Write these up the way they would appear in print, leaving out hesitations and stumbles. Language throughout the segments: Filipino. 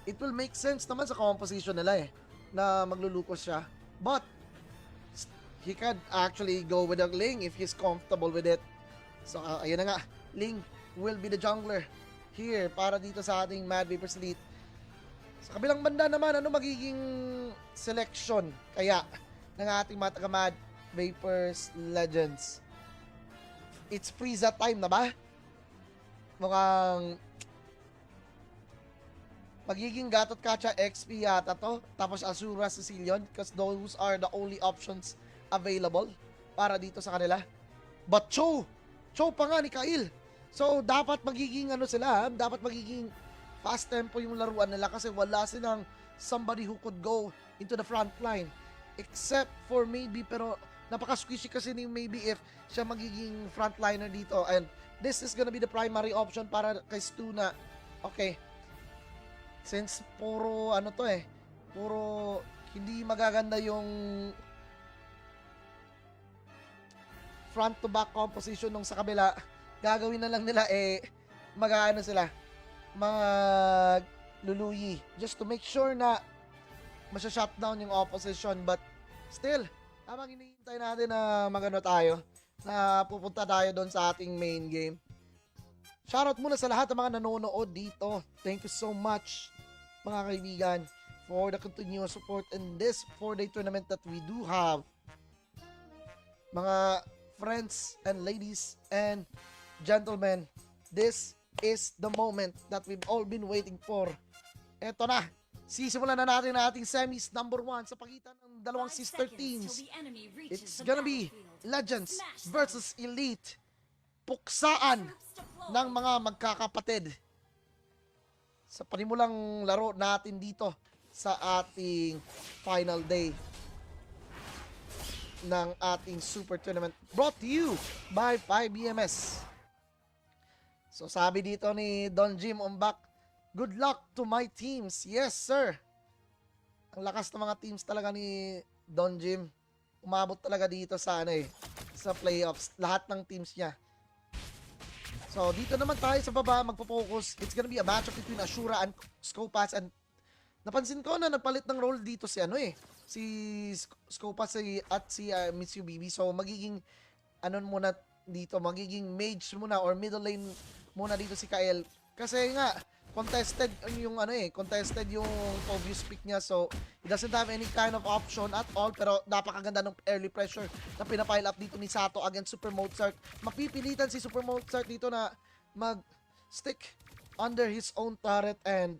it will make sense naman sa composition nila na maglulukos siya. But he can actually go with a Ling if he's comfortable with it. So ayun na nga, Ling will be the jungler here para dito sa ating Mad Vapors Elite. Sa kabilang banda naman, ano magiging selection kaya ng ating mga taga-Mad Vapors Legends? It's Frieza time na ba? Mukhang magiging Gatot Kacha XP yata to. Tapos Asura Sicilian because those are the only options available para dito sa kanila. But Cho pa nga ni Kail. So dapat magiging ano sila, dapat magiging fast tempo yung laruan nila kasi wala silang somebody who could go into the front line. Except for maybe, pero napaka-squishy kasi ni maybe if siya magiging frontliner dito. And this is gonna be the primary option para kay Stu na, okay, since puro ano to puro hindi magaganda yung front to back composition nung sa kabila, gagawin na lang nila mag-ano sila, magluluyi just to make sure na masya-shutdown yung opposition. But still, habang hinihintay natin na magano tayo, na pupunta tayo doon sa ating main game, shoutout muna sa lahat ng mga nanonood dito. Thank you so much mga kaibigan for the continuous support in this 4-day tournament that we do have. Mga friends and ladies and gentlemen, this is the moment that we've all been waiting for. Eto na, sisimulan na natin ang ating semis number 1 sa pagitan ng dalawang sister teams. It's gonna be Legends versus Elite. Puksaan ng mga magkakapatid sa panimulang laro natin dito sa ating final day ng ating super tournament, brought to you by 5BMS. So sabi dito ni Don Jim Umbak, good luck to my teams. Yes sir. Ang lakas ng mga teams talaga ni Don Jim. Umabot talaga dito sa sa playoffs, lahat ng teams niya. So dito naman tayo sa baba magpo-focus. It's gonna be a matchup between Asura and Skopas, and napansin ko na nagpalit ng role dito si si Skopas at si Miss UBB. So magiging muna dito, magiging mage muna or middle lane muna dito si Kael. Kasi nga contested yung contested yung obvious pick niya, so he doesn't have any kind of option at all. Pero napakaganda ng early pressure na pinapile up dito ni Sato against Super Mozart. Mapipilitan si Super Mozart dito na mag-stick under his own turret, and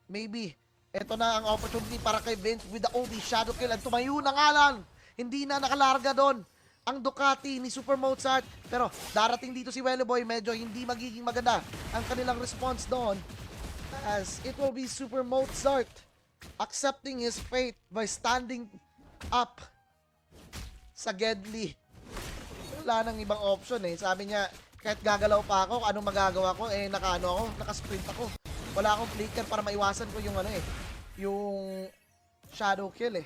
maybe eto na ang opportunity para kay Vince with the OB Shadow Kill, and tumayo na nga lang, hindi na nakalarga doon ang Ducati ni Super Mozart. Pero darating dito si Wellyboy, medyo hindi magiging maganda ang kanilang response doon, as it will be Super Mozart accepting his fate by standing up sa Gedli. Wala nang ibang option Sabi niya, kahit gagalaw pa ako, anong magagawa ko? Nakasprint ako. Wala akong flicker para maiwasan ko yung yung shadow kill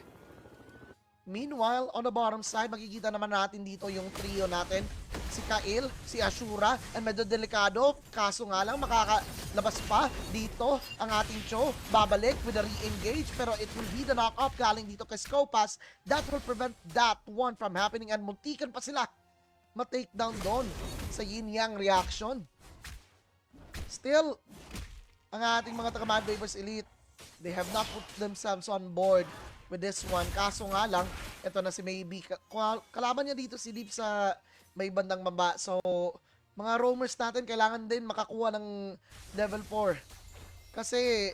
Meanwhile, on the bottom side, makikita naman natin dito yung trio natin. Si Kail, si Asura, and medyo delikado. Kaso nga lang, makakalabas pa dito ang ating Cho. Babalik with a re-engage, pero it will be the knock-off galing dito kay Skopas. That will prevent that one from happening, and muntikan pa sila ma-takedown doon sa yin-yang reaction. Still, ang ating mga taga-Mad Vapors Elite, they have not put themselves on board with this one. Kaso nga lang, ito na si Maybe. Kalaban niya dito si Deep sa may bandang baba. So, mga roamers natin, kailangan din makakuha ng level 4. Kasi,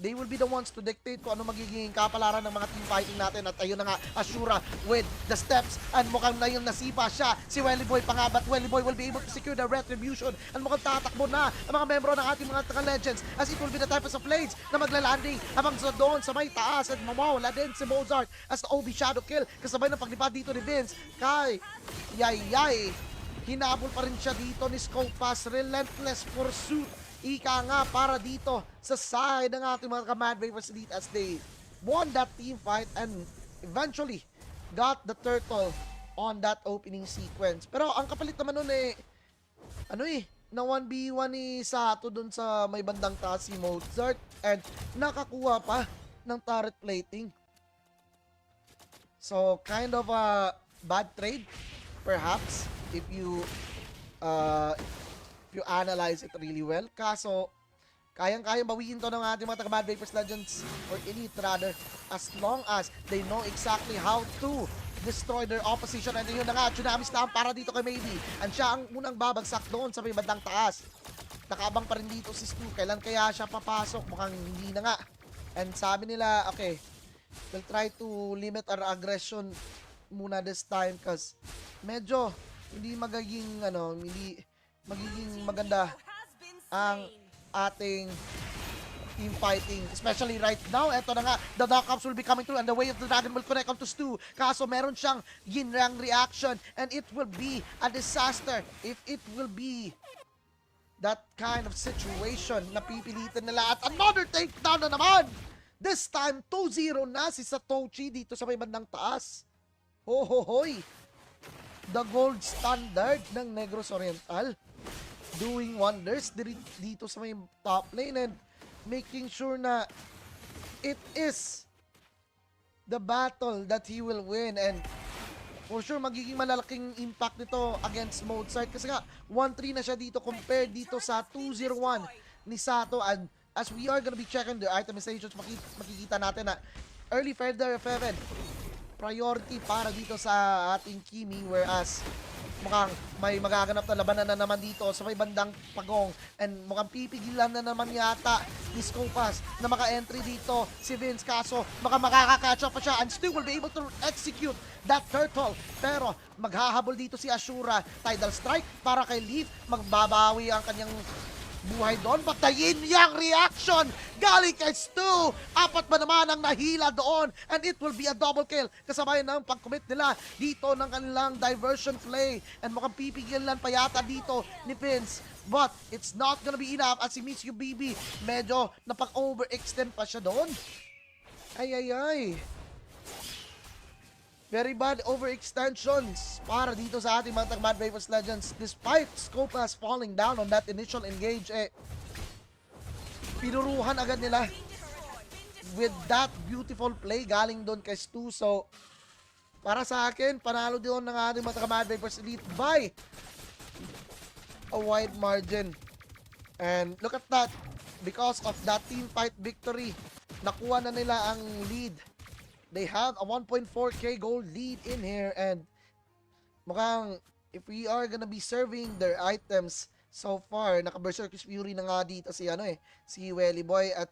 they will be the ones to dictate kung ano magiging kapalaran ng mga team fighting natin. At ayun na nga, Asura with the steps. And mukhang na yung nasipa siya. Si Wellyboy pa nga, but Wellyboy will be able to secure the retribution. And mukhang tatakbo na ang mga membro ng ating mga taga-legends, as it will be the type of blades na maglalanding habang doon sa may taas. At mamawala din si Mozart as the OB Shadow Kill. Kasabay ng paglipad dito ni Vince kay Yayay. Hinabol pa rin siya dito ni Skopas. Relentless pursuit. Ika nga para dito sa side ng ating mga Mad Vapors Elite as they won that team fight and eventually got the turtle on that opening sequence. Pero ang kapalit naman nun na 1v1 ni Sato dun sa may bandang taas si Mozart and nakakuha pa ng turret plating. So, kind of a bad trade, perhaps, if you analyze it really well. Kaso, kayang-kayang bawiin to ng ating mga taga-Mad Vapors Legends or Elite rather, as long as they know exactly how to destroy their opposition. And yun na nga, Tsunamis na para dito kay Maybe. And siya ang unang babagsak doon sa may bandang taas. Nakaabang pa rin dito si Stu. Kailan kaya siya papasok? Mukhang hindi na nga. And sabi nila, okay, we'll try to limit our aggression muna this time kasi medyo hindi magiging maganda ang ating team fighting, especially right now. Eto na nga, the knockups will be coming through and the way of the dragon will connect onto Stu. Kaso meron siyang yin-yang reaction and it will be a disaster if it will be that kind of situation na pipilitin nila. At another takedown na naman! This time, 2-0 na si Satoshi dito sa may bandang taas. Hohohoy! The gold standard ng Negros Oriental doing wonders dito sa may top lane and making sure na it is the battle that he will win, and for sure magiging malalaking impact nito against Mozart kasi nga 1-3 na siya dito compared dito sa 2-0-1 ni Sato. And as we are gonna be checking the itemizations, makikita natin na early Feather of Heaven priority para dito sa ating Kimi, whereas mukhang may magaganap na labanan na naman dito sa may bandang Pagong and mukhang pipigilan na naman yata ni Scopas na maka-entry dito si Vince. Kaso makakakatch up pa siya and still will be able to execute that turtle, pero maghahabol dito si Ashura. Tidal Strike para kay Leaf, magbabawi ang kanyang buhay doon, but the yin-yang reaction galing kay Stu. Apat ba naman ang nahila doon and it will be a double kill kasabay ng pag-commit nila dito ng kanilang diversion play and mukhang pipigilan pa yata dito ni Vince, but it's not gonna be enough as si Miss UBB medyo napag-overextend pa siya doon. Ay. Very bad overextensions para dito sa ating mga Mad Vapors Legends. Despite Scopas falling down on that initial engage, pinuruhan agad nila with that beautiful play galing doon kay Stu. So, para sa akin, panalo doon ng ating mga Mad Vapors Elite by a wide margin. And look at that. Because of that team fight victory, nakuha na nila ang lead. They have a 1.4k gold lead in here and mukhang if we are gonna be serving their items so far, naka-Berserker's Fury na nga dito si si Welly Boy at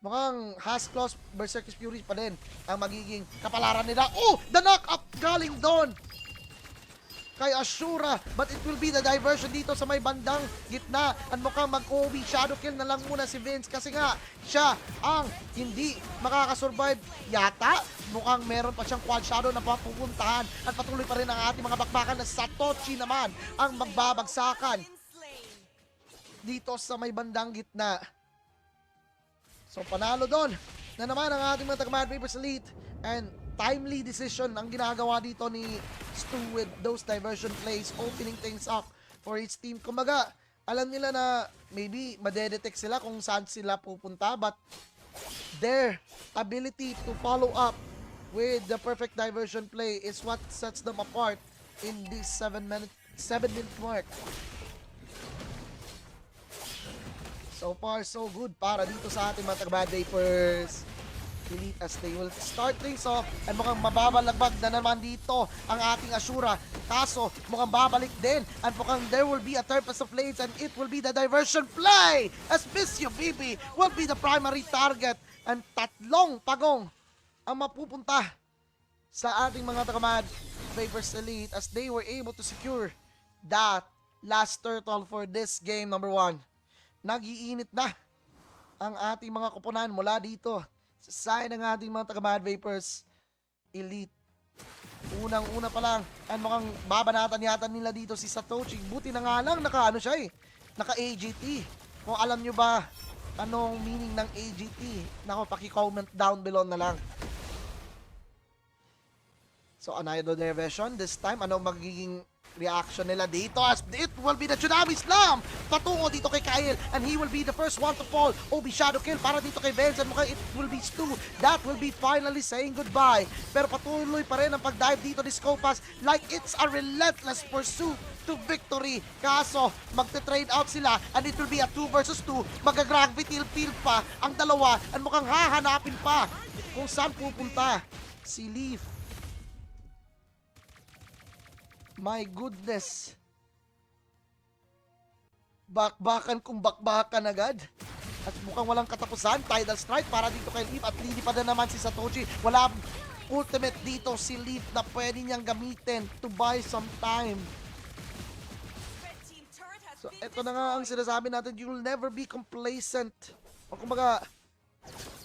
mukhang Hasclaws Berserker's Fury pa din ang magiging kapalaran nila. Oh! The knock-up galing doon kay Ashura, but it will be the diversion dito sa may bandang gitna and mukhang mag-OB shadow kill na lang muna si Vince kasi nga siya ang hindi makakasurvive yata. Mukhang meron pa siyang quad shadow na papupuntahan at patuloy pa rin ang ating mga bakbakan na Satoshi naman ang magbabagsakan dito sa may bandang gitna. So panalo doon na naman ang ating mga Mad Vapors Elite and timely decision ang ginagawa dito ni Stu with those diversion plays, opening things up for his team. Kumbaga, alam nila na maybe madedetect sila kung saan sila pupunta, but their ability to follow up with the perfect diversion play is what sets them apart in this 7-minute mark. So far, so good para dito sa ating mga Mad Vapors Elite as they will start things off and mukhang mababalagbag na naman dito ang ating Ashura. Kaso mukhang babalik din and mukhang there will be a Tempest of Blades and it will be the diversion play as Miss UBB will be the primary target and tatlong Pagong ang mapupunta sa ating mga Mad Vapors Elite as they were able to secure that last turtle for this game number 1. Nag-iinit na ang ating mga koponan mula dito sa side ng ating mga Mad Vapors Elite. Unang-una pa lang, and mukhang babanatan yata nila dito si Satoshi. Buti na nga lang, naka-AGT. Kung alam nyo ba anong meaning ng AGT, nako, paki-comment down below na lang. So, another diversion. This time, anong magiging reaction nila dito as it will be the Tsunami Slam patungo dito kay Kyle and he will be the first one to fall. Obi Shadow Kill para dito kay Vince and mukhang it will be Stu that will be finally saying goodbye. Pero patuloy pa rin ang pag-dive dito ni Scopas like it's a relentless pursuit to victory. Kaso magte-trade out sila and it will be a 2 versus 2. Mag-gravity field pa ang dalawa at mukhang hahanapin pa kung saan pupunta si Leaf. My goodness. Bakbakan kung bakbakan agad. At mukhang walang katapusan. Tidal Strike para dito kay Leaf. At lilipad na naman si Satoshi. Wala ultimate dito si Leaf na pwede niyang gamitin to buy some time. So, eto na nga ang sinasabi natin. You will never be complacent. O kumbaga,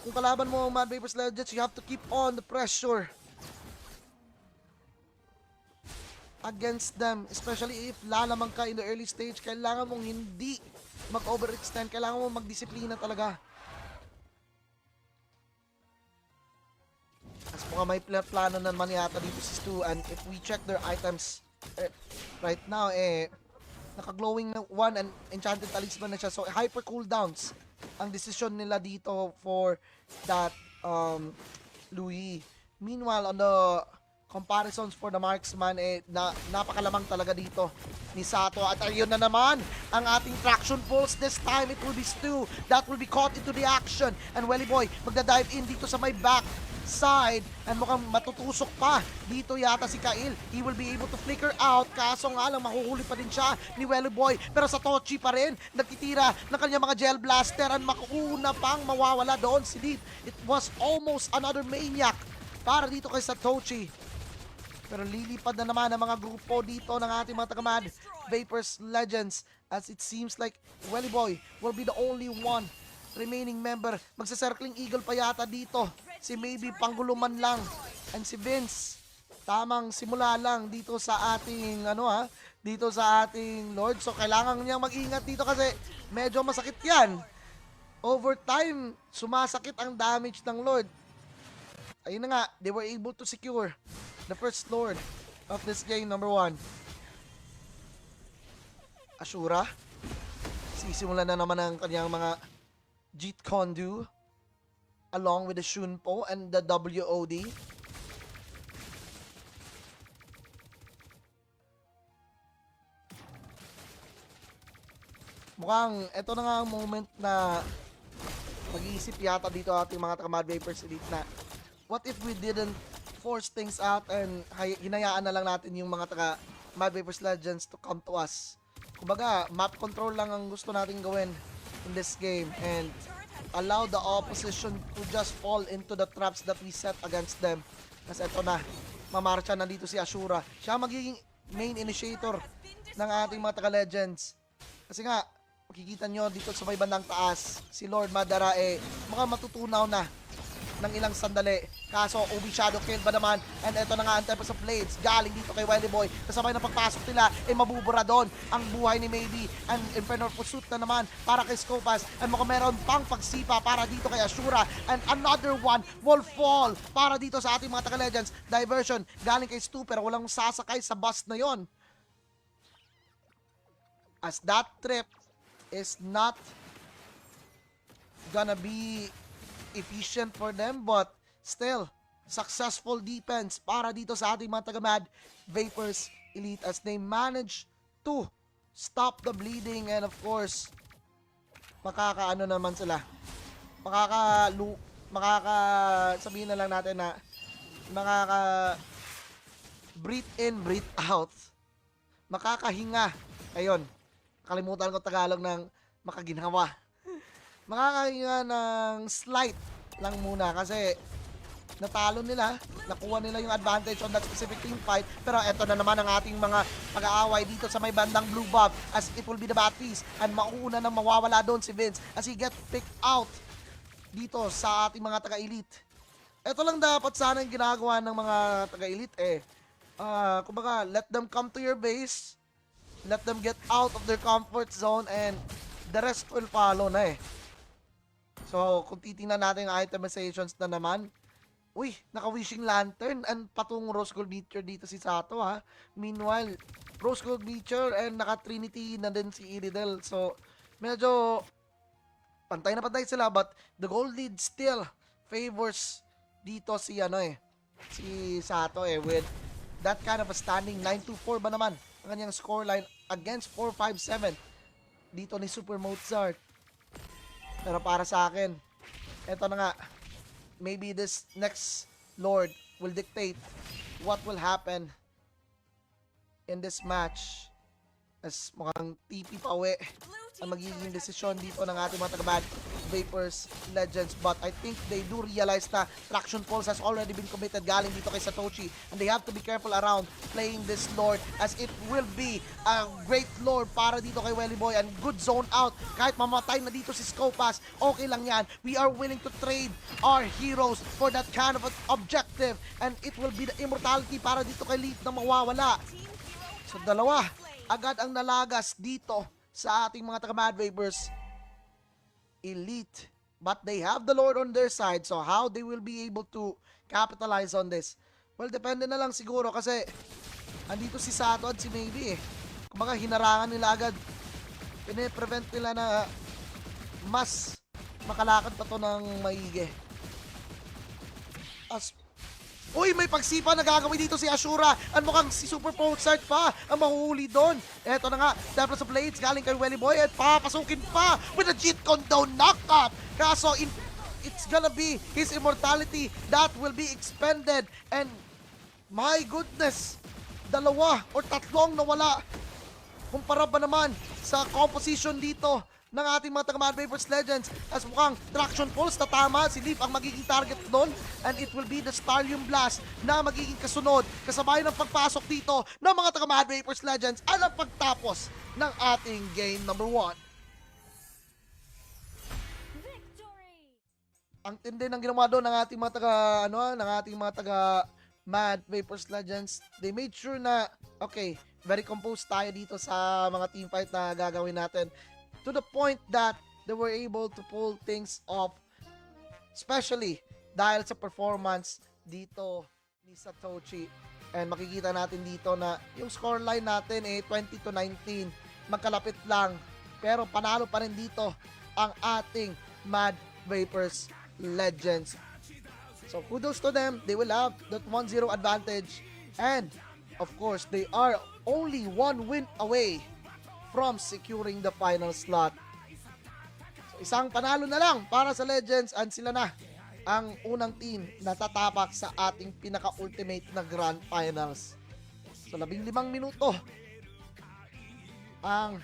kung kalaban mo ang Mad Vapors Legends, you have to keep on the pressure against them, especially if lalamang ka in the early stage. Kailangan mong hindi mag-overextend, kailangan mong magdisiplina talaga. As mukhang may plano naman yata dito si Stu, and if we check their items right now, naka-glowing na 1 and enchanted talisman na siya, so hyper cooldowns ang decision nila dito for that Louis. Meanwhile, on the comparisons for the marksman, napakalamang talaga dito ni Sato. At ayun na naman ang ating traction pulse. This time it will be Stu that will be caught into the action. And Welly Boy magda-dive in dito sa may back side. And mukhang matutusok pa dito yata si Kail. He will be able to flicker out. Kaso nga lang mahuhuli pa din siya ni Welly Boy. Pero Satoshi pa rin nagtitira ng kanyang mga gel blaster. And makuuna pang mawawala doon si Deep. It was almost another maniac para dito kay Satoshi. Pero lilipad na naman ang mga grupo dito ng ating mga taga-Mad Vapors Legends as it seems like Welly Boy will be the only one remaining member. Magsa-circling eagle pa yata dito. Si maybe Pangguluman lang. And si Vince, tamang simula lang dito sa ating dito sa ating Lord. So kailangan niyang mag-ingat dito kasi medyo masakit yan. Over time, sumasakit ang damage ng Lord. Ayun na nga, they were able to secure the first Lord of this game, number 1. Ashura. Sisimulan na naman ang kanyang mga Jeet Kondu along with the Shunpo and the WOD. Mukhang ito na nga ang moment na mag-iisip yata dito ating mga taga-Mad Vapors Elite na what if we didn't force things out and hinayaan na lang natin yung mga taga Mad Vapors Legends to come to us. Kumbaga, map control lang ang gusto natin gawin in this game and allow the opposition to just fall into the traps that we set against them. Kasi eto na, mamarcha na dito si Ashura. Siya magiging main initiator ng ating mga taga Legends. Kasi nga, makikita nyo dito sa may bandang taas, si Lord Madara mukhang matutunaw na ng ilang sandali. Kaso, Obi Shadow Kill ba naman? And eto na nga ang Tempest of Blades. Galing dito kay Welly Boy. Kasabay na pagpasok nila, mabubura doon ang buhay ni Maybe. And Infernal Pursuit na naman para kay Scopas. And mukhang meron pang pagsipa para dito kay Ashura. And another one will fall para dito sa ating mga taga-Legends. Diversion galing kay Stu pero walang sasakay sa bus na yon. As that trip is not gonna be efficient for them, but still successful defense para dito sa ating mga taga-Mad Vapors Elite as they manage to stop the bleeding and of course makakaano naman sila, sabihin na lang natin na breathe in, breathe out, makakahinga. Ayun, kalimutan ko Tagalog ng makaginhawa. Makakahinga ng slight lang muna kasi natalo nila, nakuha nila yung advantage on that specific team fight. Pero eto na naman ang ating mga pag-aaway dito sa may bandang blue buff as it will be the Batpiece and mauna nang mawawala doon si Vince as he get picked out dito sa ating mga taga-elite. Eto lang dapat sana yung ginagawa ng mga taga-elite kumbaga, let them come to your base, let them get out of their comfort zone and the rest will follow na So, kung titingnan natin ang itemizations na naman, Uy, naka-wishing lantern and patong rose gold meteor dito si Sato ha. Meanwhile, rose gold meteor and naka-trinity na din si Iridel. So, medyo pantay na pantay sila but the gold lead still favors dito si si Sato with that kind of a standing 9-4 ba naman ang kanyang scoreline against 4-5-7 dito ni Super Mozart. Pero para sa akin, eto na nga, maybe this next Lord will dictate what will happen in this match as mukhang TP pa uwi ang magiging desisyon dito ng ating mga taga-Mad Vapors Legends, but I think they do realize na Traction Pulse has already been committed galing dito kay Satoshi, and they have to be careful around playing this Lord as it will be a great Lord para dito kay Welly Boy and good zone out. Kahit mamatay na dito si Scopas, okay lang yan. We are willing to trade our heroes for that kind of an objective, and it will be the immortality para dito kay Leaf na mawawala. So dalawa agad ang nalagas dito sa ating mga taga-Mad Vapors Elite, but they have the Lord on their side, so how they will be able to capitalize on this, well, depende na lang siguro kasi andito si Sato at si Maybe kumbaga hinarangan nila agad, pine-prevent nila na mas makalakad pa to ng maigi. Uy, may pagsipa na gagawin dito si Ashura. At mukhang si Super Mozart pa ang mahuhuli doon. Eto na nga, Templar of Blades galing kay Welly Boy at papasukin pa with a Jeet Kune Do knockup. Kaso, it's gonna be his immortality that will be expended. And my goodness, dalawa or tatlong nawala. Kumpara ba naman sa composition dito ng ating mga taga-Mad Vapors Legends as mukhang Traction Pulse na tama, si Leaf ang magiging target doon and it will be the Starium Blast na magiging kasunod kasabay ng pagpasok dito ng mga taga-Mad Vapors Legends at ang pagtapos ng ating game number 1. Ang tindi ng ginawa doon ng ating mga taga Mad Vapors Legends, they made sure na okay, very composed tayo dito sa mga teamfight na gagawin natin. To the point that they were able to pull things off, especially dahil sa performance dito ni Satoshi. And makikita natin dito na yung scoreline natin 20-19, magkalapit lang. Pero panalo pa rin dito ang ating Mad Vapors Legends. So kudos to them, they will have that 1-0 advantage. And of course, they are only one win away from securing the final slot. So, isang panalo na lang para sa Legends and sila na ang unang team na tatapak sa ating pinaka-ultimate na Grand Finals. So 15 minuto ang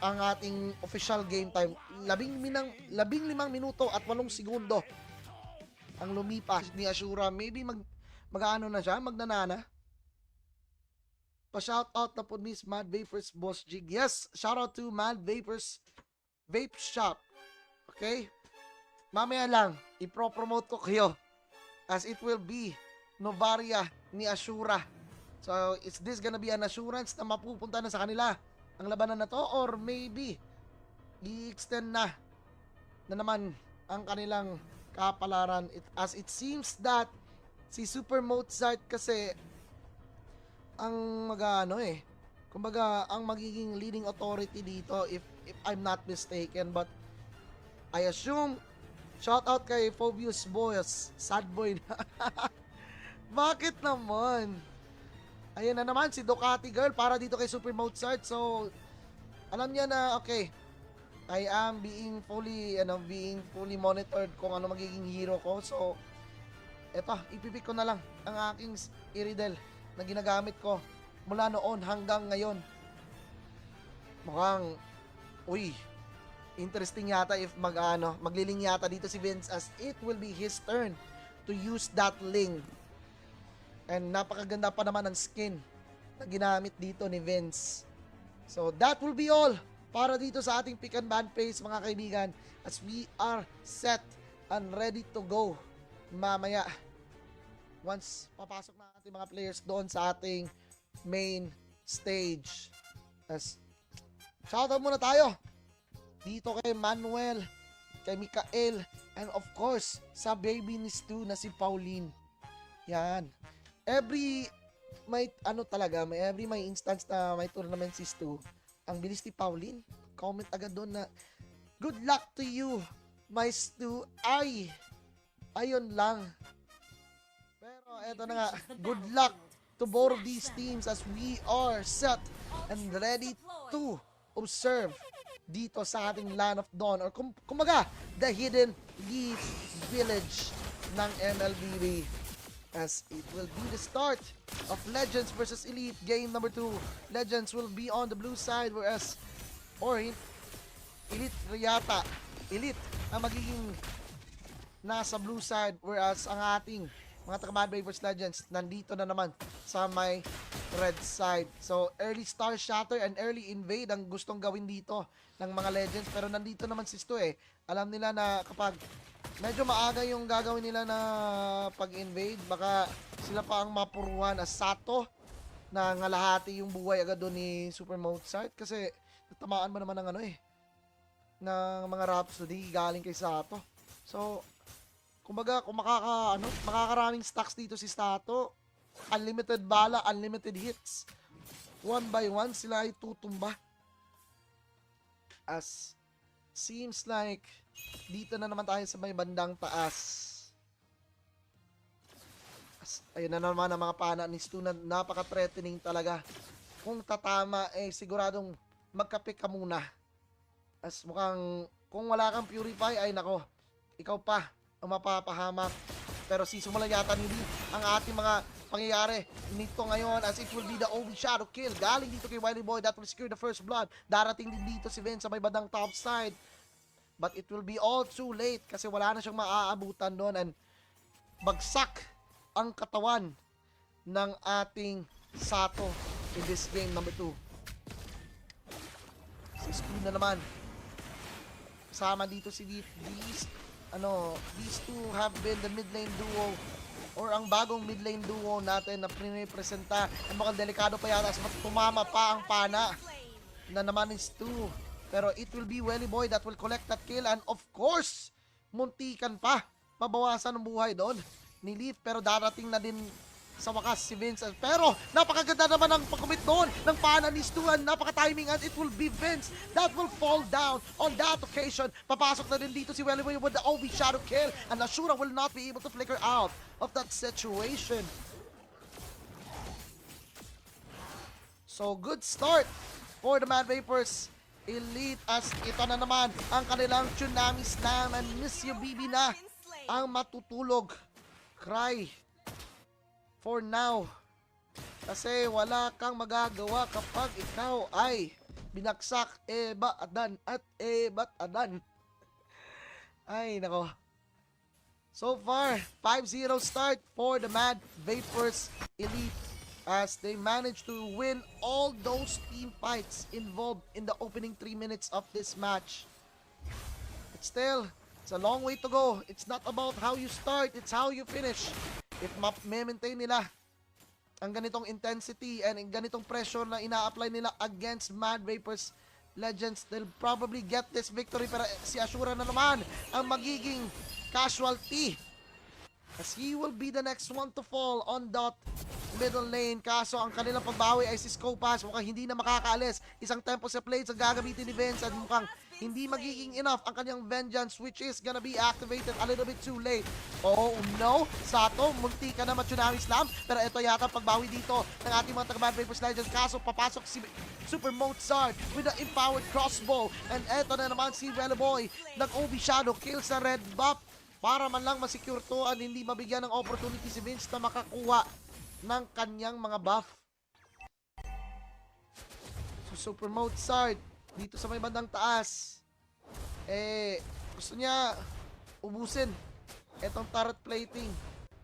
ating official game time. 15 minuto at 8 segundo ang lumipas ni Ashura. Maybe mag-ano na siya, magnanana. Pa-shoutout na po Miss Mad Vapors Boss Jig. Yes, shoutout to Mad Vapors Vape Shop. Okay? Mamaya lang, ipro-promote ko kayo as it will be Novaria ni Ashura. So, is this gonna be an assurance na mapupunta na sa kanila ang labanan na to? Or maybe, i-extend na naman ang kanilang kapalaran. As it seems that si Super Mozart kasi ang kumbaga ang magiging leading authority dito if I'm not mistaken, but I assume shout out kay Phobius Boys, sad boy na. Bakit naman? Ayan na naman si Ducati girl para dito kay Super Mozart. So alam niya na okay, I am being fully monitored kung ano magiging hero ko. So eto, ipipick ko na lang ang aking Iridel na ginagamit ko mula noon hanggang ngayon. Mukhang, interesting yata if magliling yata dito si Vince as it will be his turn to use that ling. And napakaganda pa naman ng skin na ginamit dito ni Vince. So that will be all para dito sa ating pick and ban phase mga kaibigan as we are set and ready to go mamaya once papasok na ating mga players doon sa ating main stage. As shoutout muna tayo dito kay Manuel kay Mikael, and of course, sa baby ni Stu na si Pauline. Yan. May instance na may tournament si Stu. Ang bilis ni Pauline. Comment agad doon na, good luck to you, my Stu. Ayun lang. Pero eto na nga, good luck to both of these teams as we are set and ready to observe dito sa ating Land of Dawn, or kumbaga, the Hidden Leaf Village ng MLBB, as it will be the start of Legends versus Elite game number 2. Legends will be on the blue side, whereas Elite ang magiging nasa blue side, whereas ang ating mga taga-Mad Vapors Legends nandito na naman sa may red side. So, early star shatter and early invade ang gustong gawin dito ng mga Legends, pero nandito naman si Stu eh. Alam nila na kapag medyo maaga yung gagawin nila na pag-invade, baka sila pa ang mapuruan as Sato na ngalahati yung buhay agad doon ni Super Mozart, kasi natamaan mo naman ng ng mga Rhapsody galing kay Sato. So, kumbaga, kung makakaraming stacks dito si Sato, unlimited bala, unlimited hits. One by one, sila ay tutumba. As seems like dito na naman tayo sa may bandang taas. Ayun na naman ang mga pana ni Stu na napaka-threatening talaga. Kung tatama, siguradong magkape ka muna. As mukhang, kung wala kang Purify, ay nako, ikaw pa ang mapapahamak. Pero sisimula yata nili ang ating mga pangyayari nito ngayon, as it will be the OB Shadow Kill galing dito kay Wily Boy that will secure the first blood. Darating din dito si Vince sa may bandang top side, but it will be all too late kasi wala na siyang maaabutan doon, and bagsak ang katawan ng ating Sato in this game number 2. Si Stu na naman kasama dito si These two have been the mid lane duo, or ang bagong mid lane duo natin na pinipresenta. Ang mukhang delikado pa yata, tumama pa ang pana na naman ni Stu. Pero it will be Welly Boy that will collect that kill, and of course, muntikan pa mabawasan ng buhay doon ni Leaf, pero darating na din sa wakas si Vince. Pero napakaganda naman ang pag-commit doon ng pana ni Stu, and napaka-timing, and it will be Vince that will fall down on that occasion. Papasok na din dito si Welly Boy with the OB Shadow Kill, and Ashura will not be able to flicker out of that situation. So good start for the Mad Vapors Elite, as ito na naman ang kanilang Tsunami Slam, and Miss Bibi na ang matutulog. Cry for now, kasi wala kang magagawa kapag ikaw ay binaksak adan. Ay nako. So far, 5-0 start for the Mad Vapors Elite, as they managed to win all those team fights involved in the opening 3 minutes of this match. It's a long way to go. It's not about how you start, it's how you finish. If ma-maintain nila ang ganitong intensity and ganitong pressure na ina-apply nila against Mad Vapors Legends, they'll probably get this victory. Pero si Ashura na naman ang magiging casualty, as he will be the next one to fall on that middle lane. Kaso ang kanilang pagbawi ay si Scopas, mukhang hindi na makakaalis. Isang tempo sa plates ang gagamitin ni Vince, at mukhang hindi magiging enough ang kanyang vengeance, which is gonna be activated a little bit too late. Oh no, Sato, munti ka na Tsunami Slam, pero ito yata pagbawi dito ng ating mga taga-Mad Vapors Legends. Kaso papasok si Super Mozart with the empowered crossbow, and ito na naman si Welly Boy nag-OB Shadow Kill sa red buff para man lang masecure to, at hindi mabigyan ng opportunity si Vince na makakuha ng kanyang mga buff. So Super Mozart dito sa may bandang taas, gusto niya ubusin etong turret plating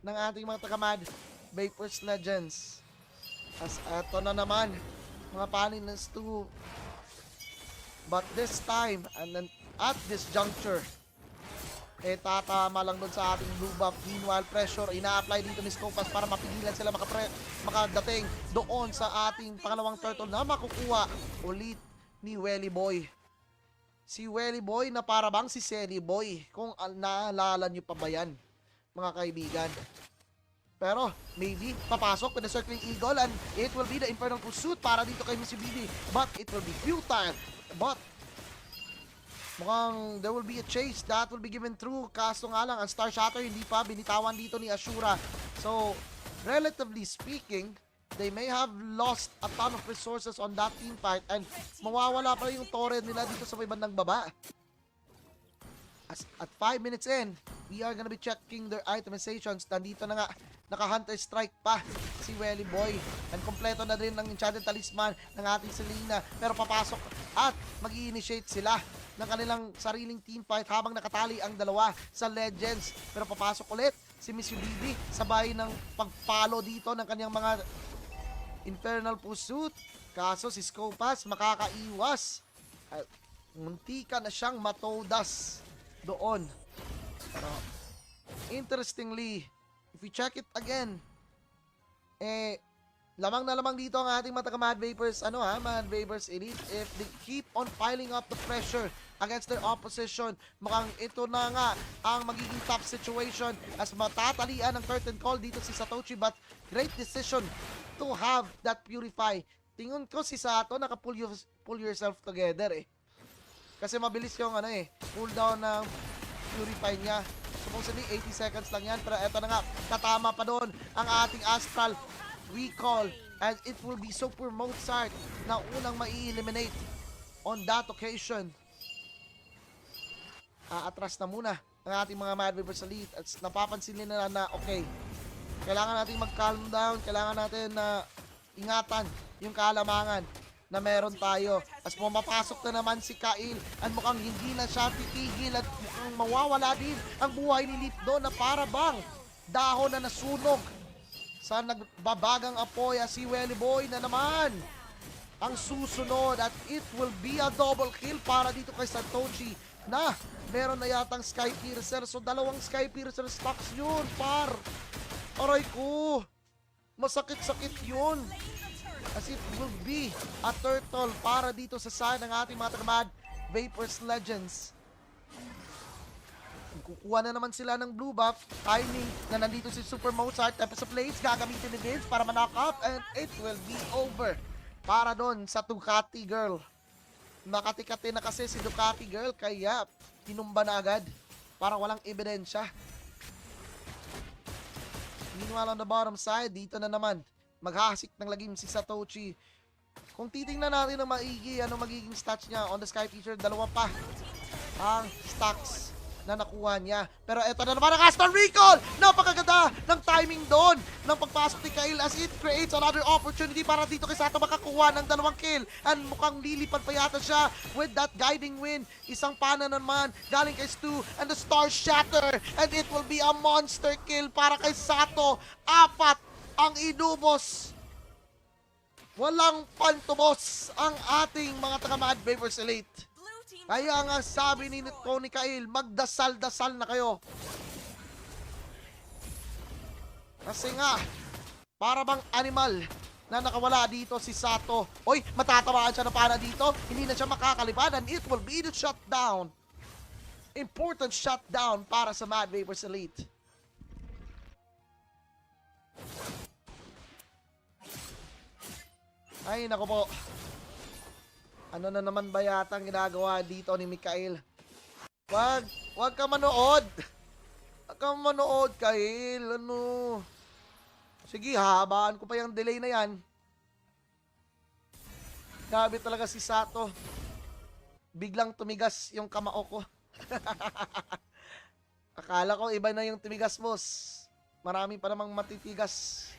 ng ating mga taga-Mad Vapors Legends. As eto na naman mga panin ng Stu, but this time, and then at this juncture, tatama lang doon sa ating blue buff. Meanwhile, pressure ina-apply dito ni Scopas para mapigilan sila makadating doon sa ating pangalawang turtle na makukuha ulit ni Welly Boy. si Welly Boy na para bang si Selly Boy. Kung naalala nyo pa ba yan, mga kaibigan. Pero, maybe, papasok with the Circling Eagle and it will be the Infernal Pursuit para dito kay Missy BB. But it will be futile. But, mukhang there will be a chase that will be given through. Kaso nga lang, ang Star Shatter hindi pa binitawan dito ni Ashura. So, relatively speaking, they may have lost a ton of resources on that team fight and mawawala pa yung torrent nila dito sa may bandang baba. At 5 minutes in, we are gonna be checking their itemizations. Nandito na nga, naka-Hunter Strike pa si Welly Boy. And kompleto na rin ng Enchanted Talisman ng ating Selena. Pero papasok at mag-i-initiate sila ng kanilang sariling team fight habang nakatali ang dalawa sa Legends. Pero papasok ulit si Miss UBB sabay ng pagpalo dito ng kanyang mga Infernal Pursuit. Kaso si Scopas makakaiwas. At muntika na siyang matodas doon. Pero, interestingly, if we check it again, lamang na lamang dito ang ating mga taga-Mad Vapors, Mad Vapors Elite. If they keep on piling up the pressure against their opposition, mukhang ito na nga ang magiging top situation as matatalian ng curtain call dito si Satoshi, but great decision to have that Purify. Tingin ko si Sato pull yourself together Kasi mabilis yung cooldown ng Purify niya. Supposedly 80 seconds lang yan, pero eto na nga, katama pa doon ang ating Astral Recall, and it will be Super Mozart na unang mai-eliminate on that occasion. Atras na muna ang ating mga Mad Vapors Elite at napapansin nila na okay, kailangan natin mag-calm down, kailangan natin na ingatan yung kaalamangan na meron tayo. As pumapasok na naman si Kail at mukhang hindi na siya titigil at mukhang mawawala din ang buhay ni Lipdo na para bang dahon na nasunog sa nagbabagang apoy. Si Welly Boy na naman ang susunod at it will be a double kill para dito kay Satoshi na meron na yatang Sky Piercer. So dalawang Sky Piercer stocks yun, par. Aray ko, masakit-sakit yun. As it will be a turtle para dito sa side ng ating mga taga-Mad Vapors Legends. Kukuha na naman sila ng blue buff. Timing na nandito si Super Mozart. Tempest of Blades gagamitin ni Vince para ma-knock up and it will be over para doon sa Ducati Girl. Makati-kati na kasi si Ducati Girl kaya tinumba na agad para walang ebidensya. Meanwhile on the bottom side, dito na naman maghahasik ng lagim si Satoshi. Kung titingnan natin ng maigi, magiging stats niya on the Sky Feature, dalawa pa ang stacks na nakuha niya. Pero eto na naman ang Astral Recall! Napakaganda ng timing doon ng pagpasok ni Kail as it creates another opportunity para dito kay Sato makakuha ng 2 kill. And mukhang lilipad pa yata siya with that guiding wind. Isang pana naman galing kay Stu and the Star Shatter. And it will be a monster kill para kay Sato. 4 ang inubos. Walang pantubos ang ating mga taga-Mad Vapors Elite. Kaya nga sabi ni Tony Kail, magdasal-dasal na kayo. Kasi nga, para bang animal na nakawala dito si Sato. Oy, matatamaan siya ng pana dito. Hindi na siya makakalipad and it will be the shutdown. Important shutdown para sa Mad Vapors Elite. Ay, nako po. Ano na naman ba yata ang ginagawa dito ni Mikael? Wag ka manood. Wag ka manood, Kail. Sige, habaan ko pa yung delay na yan. Grabe talaga si Sato. Biglang tumigas yung kamao ko. Akala ko iba na yung tumigas, boss. Marami pa namang matitigas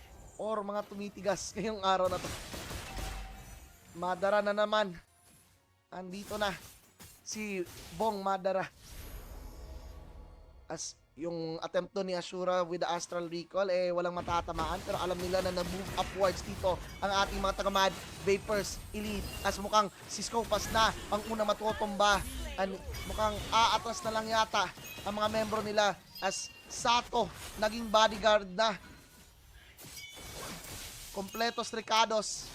or mga tumitigas ngayong araw na to. Madara na naman. Andito na si Bong Madara. As yung attempt doon ni Ashura with the Astral Recall, walang matatamaan. Pero alam nila na na-move upwards dito ang ating mga taga-Mad Vapors Elite. As mukhang si Scopas na ang unang matutumba. And mukhang aatras na lang yata ang mga membro nila as Sato naging bodyguard na. Kompletos Ricados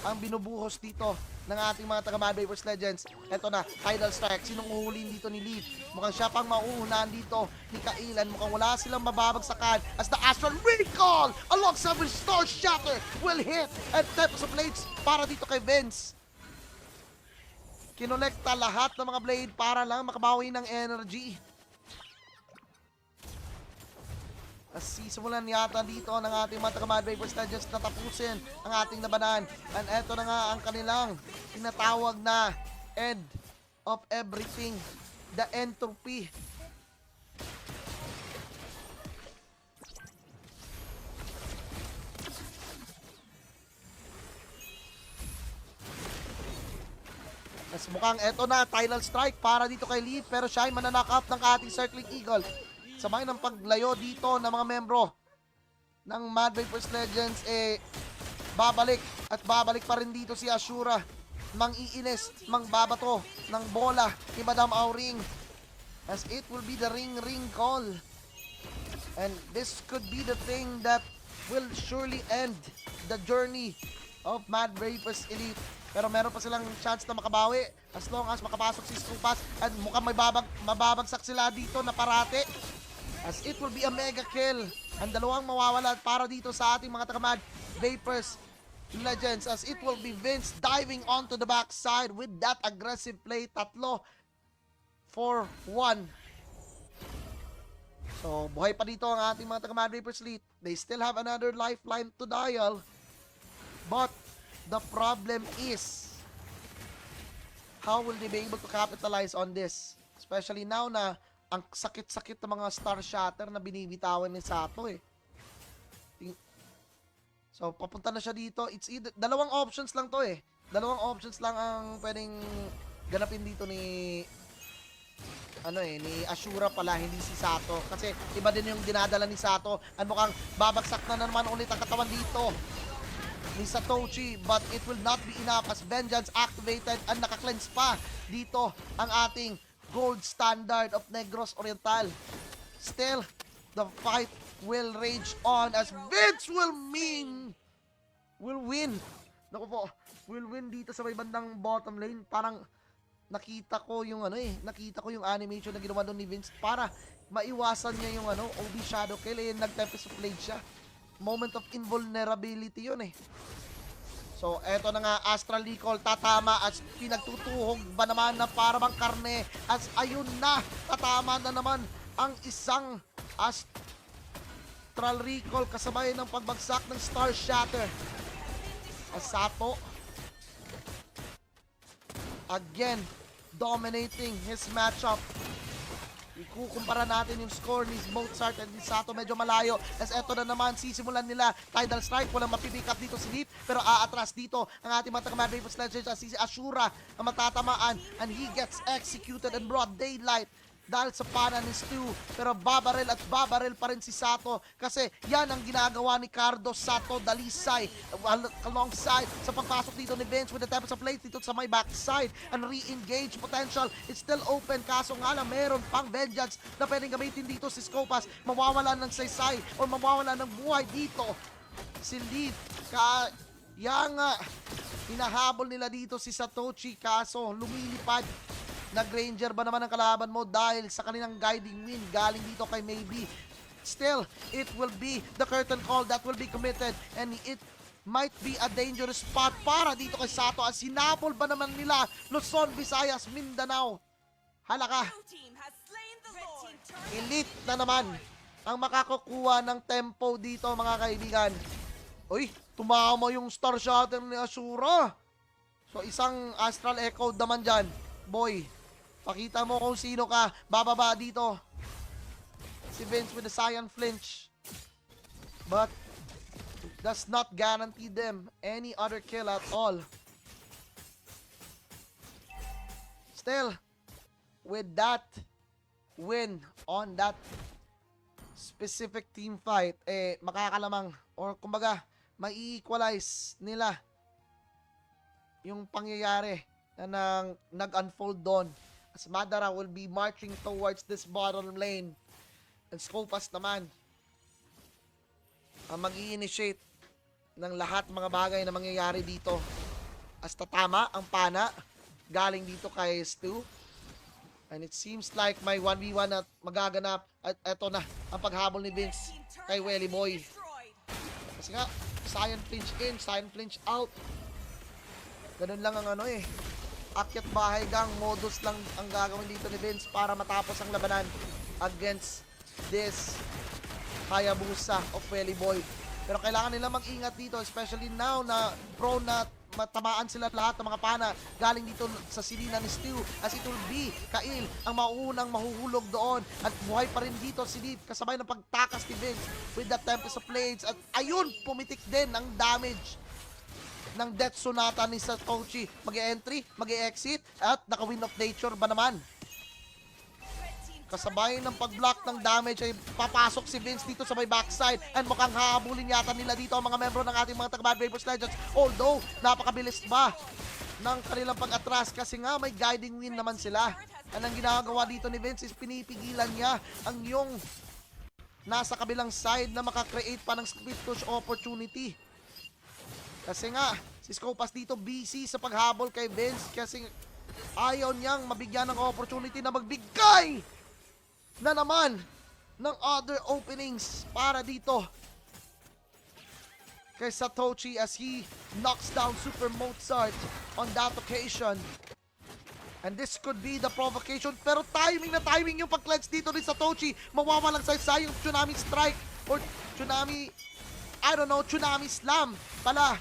ang binubuhos dito ng ating mga taga Mad Vapors Legends. Eto na, Tidal Strike. Sinong uhulin dito ni Leaf? Mukhang siya pang mauunahan dito ni Kailan. Mukhang wala silang mababagsakan as the Astral Recall alongside with Star Shatter will hit and Tempest of Blades para dito kay Vince. Kinolekta lahat ng mga blade para lang makabawi ng energy. Sisimulan yata dito ng ating mga taga Mad Vapors Legends na tapusin ang ating labanan. And eto na nga ang kanilang tinatawag na end of everything. The entropy. Mas mukhang eto na, Tidal Strike para dito kay Leaf, pero siya ay mananock up ng ating Circling Eagle. Sabay ng paglayo dito ng mga membro ng Mad Vapors Legends, babalik at babalik pa rin dito si Ashura. Mang-iinis, mang-babato ng bola ni Madam Auring as it will be the ring call. And this could be the thing that will surely end the journey of Mad Vapors Elite. Pero meron pa silang chance na makabawi as long as makapasok si Skupas at mukhang may mababagsak sila dito na parate. As it will be a mega kill. Ang dalawang mawawala para dito sa ating mga taga-Mad Vapors Legends as it will be Vince diving onto the backside with that aggressive play. 3-4-1. So, buhay pa dito ang ating mga taga-Mad Vapors Elite. They still have another lifeline to dial. But, the problem is, how will they be able to capitalize on this? Especially now na ang sakit-sakit ng mga Star Shatter na binibitawan ni Sato So, papunta na siya dito. It's either, dalawang options lang to Dalawang options lang ang pwedeng ganapin dito ni ni Ashura pala, hindi si Sato. Kasi iba din yung dinadala ni Sato. At mukhang babagsak na naman ulit ang katawan dito ni Satoshi, but it will not be enough as Vengeance activated and naka-cleanse pa dito ang ating gold standard of Negros Oriental. Still, the fight will rage on as Vince will win. Naku po, will win dito sa may bandang bottom lane. Parang nakita ko yung animation na ginawa doon ni Vince para maiwasan niya yung OB Shadow Kill. Nag-Tempest of Blade siya. Moment of invulnerability yun So, eto na nga, Astral Recall, tatama as pinagtutuhog ba naman na para bang karne as ayun na, tatama na naman ang isang Astral Recall kasabay ng pagbagsak ng Star Shatter. Sato again dominating his matchup. Ikukumpara natin yung score ni Mozart and ni Sato, medyo malayo as eto na naman, sisimulan nila Tidal Strike, walang mapipick up dito si Leaf, pero aatras dito ang ating mga taga-Mad Vapors Legends as si Ashura ang matatamaan and he gets executed in broad daylight dahil sa pana ni Stu, pero babarel at babarel pa rin si Sato kasi yan ang ginagawa ni Cardo Sato Dalisay alongside sa pagpasok dito ni Vince with the Tempest of Blades dito sa may backside and re-engage potential is still open, kaso nga lang meron pang Vengeance na pwedeng gamitin dito si Skopas, mawawala ng saysay o mawawala ng buhay dito si Leaf. Kaya nga hinahabol nila dito si Satoshi kaso lumilipad. Nag-ranger ba naman ang kalaban mo dahil sa kanilang guiding wind galing dito kay Maybe. Still, it will be the curtain call that will be committed and it might be a dangerous spot para dito kay Sato as hinabol ba naman nila Luzon, Visayas, Mindanao. Halaka. Elite na naman ang makakukuha ng tempo dito mga kaibigan. Uy, tumama yung Star Shatter ni Ashura. So isang Astral Echo naman dyan. Boy, pakita mo kung sino ka. Bababa dito si Vince with the Cyan Flinch. But it does not guarantee them any other kill at all. Still, with that win on that specific team fight, makakalamang or kumbaga, mai-equalize nila yung pangyayari na nag-unfold doon. As Madara will be marching towards this bottom lane. And Skopas naman ang mag-i-initiate ng lahat mga bagay na mangyayari dito. as tatama ang pana galing dito kay Stu. And it seems like may 1v1 na magaganap. At eto na ang paghabol ni Vince kay Welly Boy. Kasi nga, Cyan flinch in, Cyan flinch out. Ganun lang ang akyat bahay gang modus lang ang gagawin dito ni Vince para matapos ang labanan against this Hayabusa of Welly Boy. Pero kailangan nila mag-ingat dito, especially now na prone na matamaan sila lahat ng mga pana galing dito sa silina ni Stu, as it will be Kail ang mauunang mahuhulog doon, at buhay pa rin dito si Deep kasabay ng pagtakas ni Vince with the Tempest of Blades, at ayun, pumitik din ang damage ng Death Sonata ni Satoshi. Mag-e-entry, mag-e-exit, at naka-Wind of Nature ba naman? Kasabay ng pag-block ng damage ay papasok si Vince dito sa may backside, and mukhang hahabulin yata nila dito ang mga membro ng ating mga taga-Mad Vapors Legends, although napakabilis ba ng kanilang pag-atras kasi nga may guiding wind naman sila. And ang ginagawa dito ni Vince is pinipigilan niya ang yung nasa kabilang side na makakreate pa ng split push opportunity. Kasi nga, si Scopas dito busy sa paghabol kay Vince kasi ayaw niyang mabigyan ng opportunity na magbigay na naman ng other openings para dito kay Satoshi as he knocks down Super Mozart on that occasion. And this could be the provocation, pero timing na timing yung pag-cleanse dito ni Satoshi. Mawawalang saysay yung Tsunami Strike or Tsunami, Tsunami Slam pala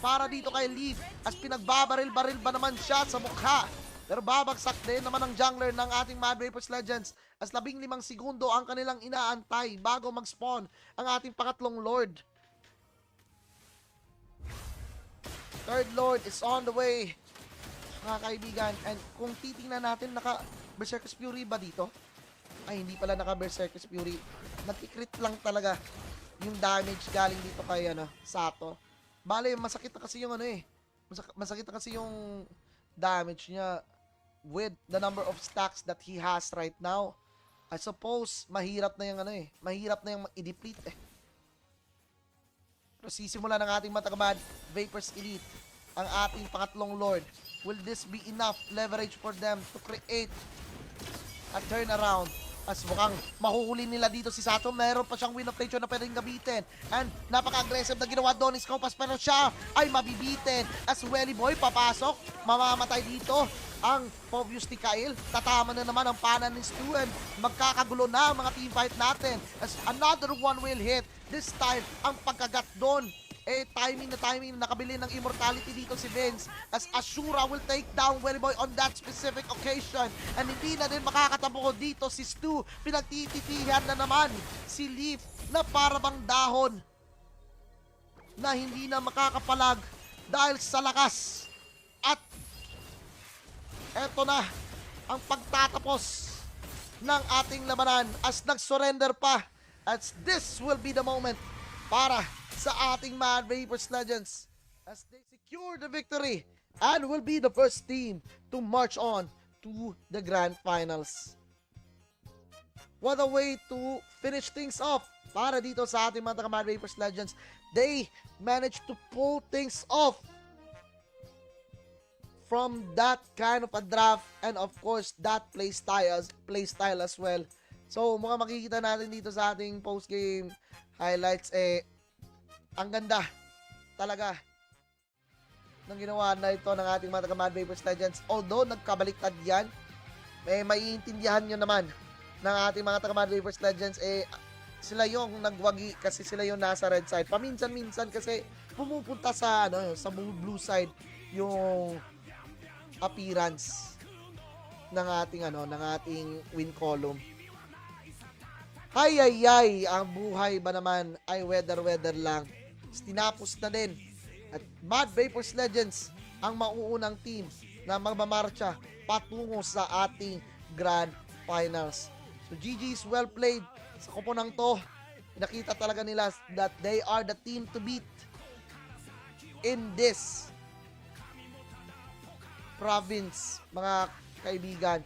para dito kay Leaf as pinagbabaril-baril ba naman siya sa mukha. Pero babagsak din naman ang jungler ng ating Mad Vapors Legends as 15 segundo ang kanilang inaantay bago mag-spawn ang ating pangatlong Lord. Third Lord is on the way, mga kaibigan. And kung titingnan natin, naka-Berserker's Fury ba dito? Ay, hindi pala naka-Berserker's Fury. Nagkikrit lang talaga yung damage galing dito kay Sato. Bale, masakit na kasi yung masakit na kasi yung damage niya with the number of stacks that he has right now. I suppose mahirap na yung mahirap na yung i-deplete Pero sisimula ng ating matagabad Vapors Elite ang ating pangatlong Lord. Will this be enough leverage for them to create a turnaround? As mukhang mahuhuli nila dito si Sato. Meron pa siyang Wind of Nature na pwedeng gamitin. And napaka-aggressive na ginawa doon ni Scopas, pero siya ay mabibitin. As Welly Boy papasok, mamamatay dito ang Povius ni Kail. Tatama na naman ang pana ni Stu, and magkakagulo na ang mga teamfight natin. As another one will hit. This time, ang pagkagat doon timing na nakabili ng immortality dito si Vince as Ashura will take down Welly Boy on that specific occasion, and hindi na din makakatabuko dito si Stu. Pinagtititihan na naman si Leaf na parabang dahon na hindi na makakapalag dahil sa lakas. At eto na ang pagtatapos ng ating labanan as nag-surrender pa, as this will be the moment para sa ating Mad Vapors Legends as they secure the victory and will be the first team to march on to the Grand Finals. What a way to finish things off para dito sa ating mga Mad Vapors Legends. They managed to pull things off from that kind of a draft, and of course that play style as well. So mukhang makikita natin dito sa ating post-game highlights ang ganda talaga ng ginawa na ito ng ating mga Mad Vapors Legends. Although nagkabaliktad yan, maiintindihan nyo naman ng ating mga Mad Vapors Legends, sila yung nagwagi kasi sila yung nasa red side. Paminsan-minsan kasi pumupunta sa sa blue side yung appearance ng ating win column. Ay, ang buhay ba naman ay weather lang. Tinapos na din. At Mad Vapors Legends ang mauunang team na magmamarcha patungo sa ating Grand Finals. So GG's well played. Sa koponang to, nakita talaga nila that they are the team to beat in this province, mga kaibigan.